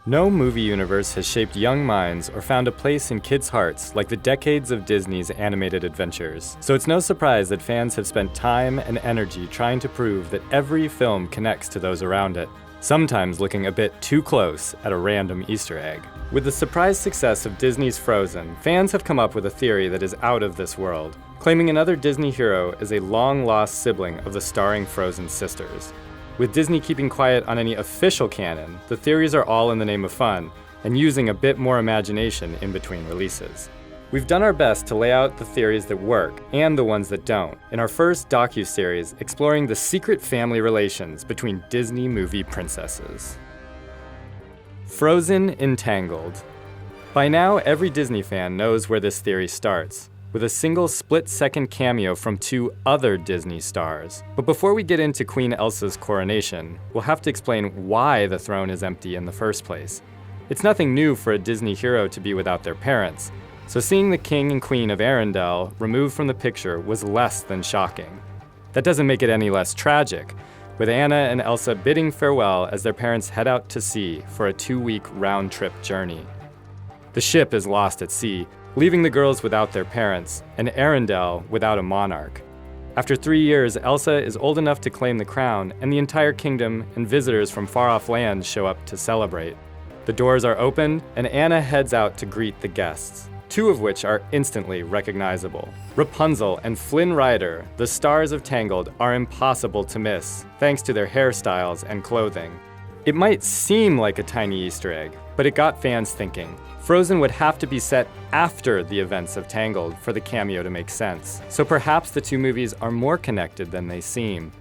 No movie universe has shaped young minds or found a place in kids' hearts like the decades of Disney's animated adventures. So it's no surprise that fans have spent time and energy trying to prove that every film connects to those around it, sometimes looking a bit too close at a random Easter egg. With the surprise success of Disney's Frozen, fans have come up with a theory that is out of this world, claiming another Disney hero is a long-lost sibling of the starring Frozen sisters. With Disney keeping quiet on any official canon, the theories are all in the name of fun, and using a bit more imagination in between releases. We've done our best to lay out the theories that work, and the ones that don't, in our first Docu Series exploring the secret family relations between Disney movie princesses. Frozen IN-TANGLED. By now, every Disney fan knows where this theory starts, with a single split-second cameo from two other Disney stars. But before we get into Queen Elsa's coronation, we'll have to explain why the throne is empty in the first place. It's nothing new for a Disney hero to be without their parents, so seeing the King and Queen of Arendelle removed from the picture was less than shocking. That doesn't make it any less tragic, with Anna and Elsa bidding farewell as their parents head out to sea for a 2-week round-trip journey. The ship is lost at sea, leaving the girls without their parents, and Arendelle without a monarch. After 3 years, Elsa is old enough to claim the crown, and the entire kingdom and visitors from far-off lands show up to celebrate. The doors are opened, and Anna heads out to greet the guests, 2 of which are instantly recognizable. Rapunzel and Flynn Rider, the stars of Tangled, are impossible to miss, thanks to their hairstyles and clothing. It might seem like a tiny Easter egg, but it got fans thinking. Frozen would have to be set after the events of Tangled for the cameo to make sense, so perhaps the two movies are more connected than they seem.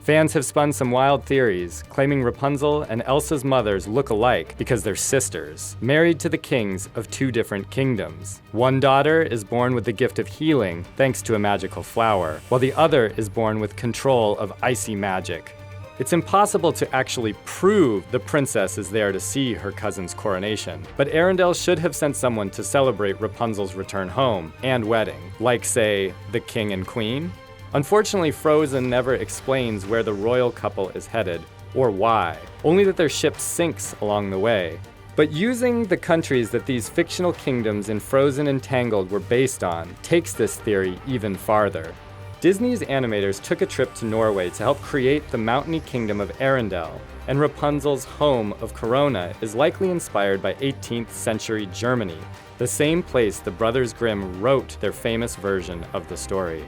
Fans have spun some wild theories, claiming Rapunzel and Elsa's mothers look alike because they're sisters, married to the kings of 2 different kingdoms. One daughter is born with the gift of healing, thanks to a magical flower, while the other is born with control of icy magic. It's impossible to actually prove the princess is there to see her cousin's coronation, but Arendelle should have sent someone to celebrate Rapunzel's return home and wedding, like, say, the king and queen. Unfortunately, Frozen never explains where the royal couple is headed, or why, only that their ship sinks along the way. But using the countries that these fictional kingdoms in Frozen and Tangled were based on takes this theory even farther. Disney's animators took a trip to Norway to help create the mountainy kingdom of Arendelle, and Rapunzel's home of Corona is likely inspired by 18th century Germany, the same place the Brothers Grimm wrote their famous version of the story.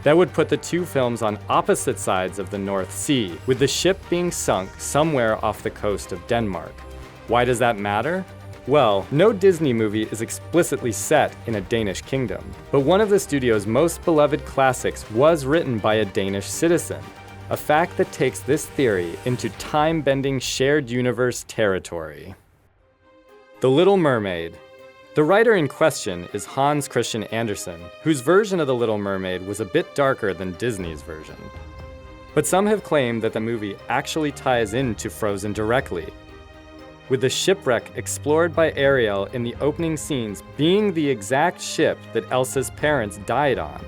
That would put the 2 films on opposite sides of the North Sea, with the ship being sunk somewhere off the coast of Denmark. Why does that matter? Well, no Disney movie is explicitly set in a Danish kingdom, but one of the studio's most beloved classics was written by a Danish citizen, a fact that takes this theory into time-bending shared universe territory. The Little Mermaid. The writer in question is Hans Christian Andersen, whose version of The Little Mermaid was a bit darker than Disney's version. But some have claimed that the movie actually ties into Frozen directly, with the shipwreck explored by Ariel in the opening scenes being the exact ship that Elsa's parents died on.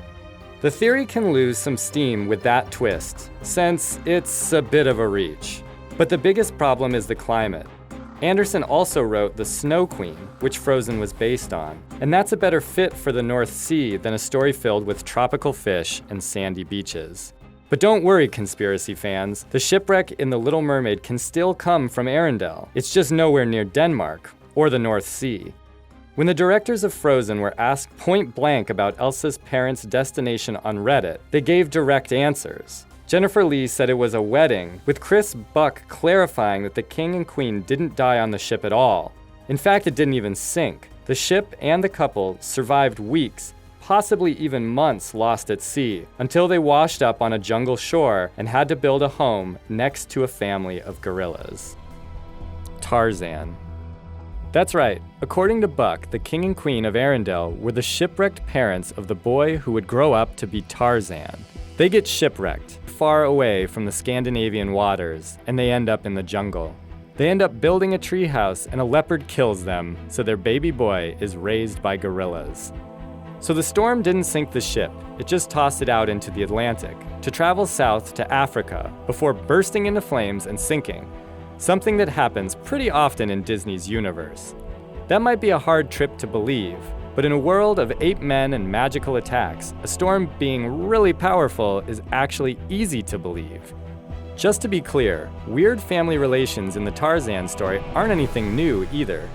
The theory can lose some steam with that twist, since it's a bit of a reach. But the biggest problem is the climate. Andersen also wrote The Snow Queen, which Frozen was based on, and that's a better fit for the North Sea than a story filled with tropical fish and sandy beaches. But don't worry, conspiracy fans. The shipwreck in The Little Mermaid can still come from Arendelle. It's just nowhere near Denmark or the North Sea. When the directors of Frozen were asked point blank about Elsa's parents' destination on Reddit, they gave direct answers. Jennifer Lee said it was a wedding, with Chris Buck clarifying that the king and queen didn't die on the ship at all. In fact, it didn't even sink. The ship and the couple survived weeks, possibly even months lost at sea, until they washed up on a jungle shore and had to build a home next to a family of gorillas. Tarzan. That's right. According to Buck, the king and queen of Arendelle were the shipwrecked parents of the boy who would grow up to be Tarzan. They get shipwrecked, far away from the Scandinavian waters, and they end up in the jungle. They end up building a treehouse and a leopard kills them, so their baby boy is raised by gorillas. So the storm didn't sink the ship, it just tossed it out into the Atlantic, to travel south to Africa, before bursting into flames and sinking. something that happens pretty often in Disney's universe. That might be a hard trip to believe, but in a world of ape men and magical attacks, a storm being really powerful is actually easy to believe. Just to be clear, weird family relations in the Tarzan story aren't anything new either.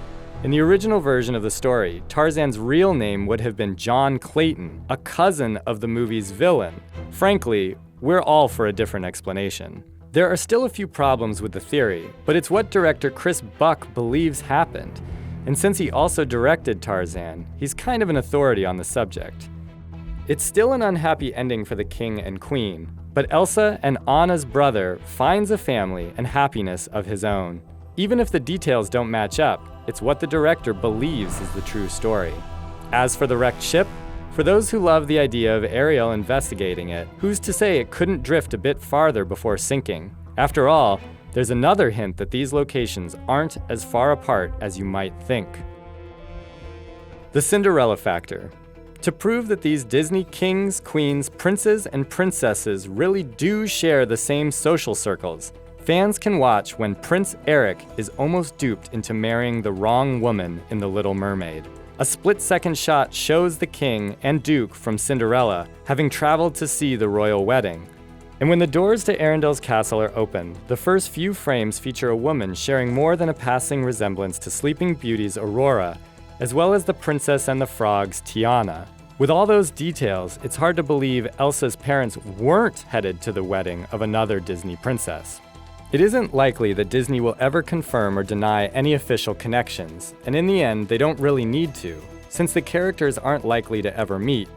In the original version of the story, Tarzan's real name would have been John Clayton, a cousin of the movie's villain. Frankly, we're all for a different explanation. There are still a few problems with the theory, but it's what director Chris Buck believes happened. And since he also directed Tarzan, he's kind of an authority on the subject. It's still an unhappy ending for the king and queen, but Elsa and Anna's brother finds a family and happiness of his own. Even if the details don't match up, it's what the director believes is the true story. As for the wrecked ship, for those who love the idea of Ariel investigating it, who's to say it couldn't drift a bit farther before sinking? After all, there's another hint that these locations aren't as far apart as you might think. The Cinderella Factor. To prove that these Disney kings, queens, princes, and princesses really do share the same social circles, fans can watch when Prince Eric is almost duped into marrying the wrong woman in The Little Mermaid. A split-second shot shows the king and duke from Cinderella having traveled to see the royal wedding. And when the doors to Arendelle's castle are open, the first few frames feature a woman sharing more than a passing resemblance to Sleeping Beauty's Aurora, as well as the Princess and the Frog's Tiana. With all those details, it's hard to believe Elsa's parents weren't headed to the wedding of another Disney princess. It isn't likely that Disney will ever confirm or deny any official connections, and in the end, they don't really need to, since the characters aren't likely to ever meet.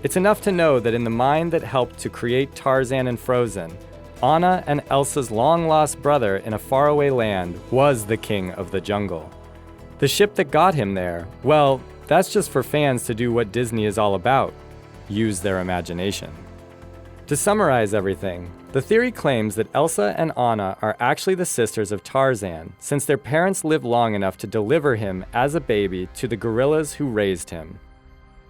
It's enough to know that in the mind that helped to create Tarzan and Frozen, Anna and Elsa's long-lost brother in a faraway land was the king of the jungle. The ship that got him there, well, that's just for fans to do what Disney is all about: use their imagination. To summarize everything, the theory claims that Elsa and Anna are actually the sisters of Tarzan, since their parents lived long enough to deliver him as a baby to the gorillas who raised him.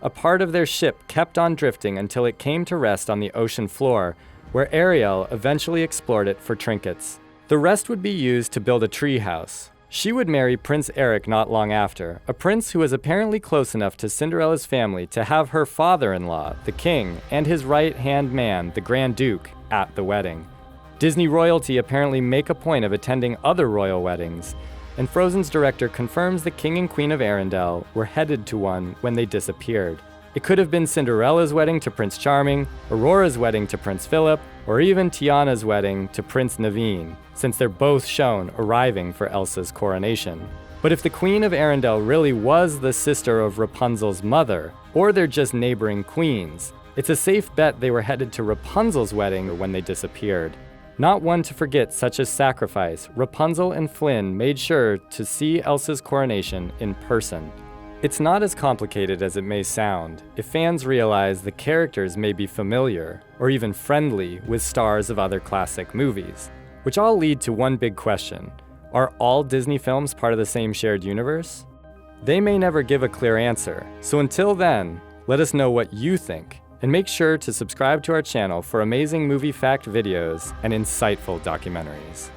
A part of their ship kept on drifting until it came to rest on the ocean floor, where Ariel eventually explored it for trinkets. The rest would be used to build a tree house. She would marry Prince Eric not long after, a prince who was apparently close enough to Cinderella's family to have her father-in-law, the king, and his right-hand man, the Grand Duke, at the wedding. Disney royalty apparently make a point of attending other royal weddings, and Frozen's director confirms the King and Queen of Arendelle were headed to one when they disappeared. It could have been Cinderella's wedding to Prince Charming, Aurora's wedding to Prince Philip, or even Tiana's wedding to Prince Naveen, since they're both shown arriving for Elsa's coronation. But if the Queen of Arendelle really was the sister of Rapunzel's mother, or they're just neighboring queens, it's a safe bet they were headed to Rapunzel's wedding when they disappeared. Not one to forget such a sacrifice, Rapunzel and Flynn made sure to see Elsa's coronation in person. It's not as complicated as it may sound if fans realize the characters may be familiar or even friendly with stars of other classic movies, which all lead to one big question: are all Disney films part of the same shared universe? They may never give a clear answer, so until then, let us know what you think. And make sure to subscribe to our channel for amazing movie fact videos and insightful documentaries.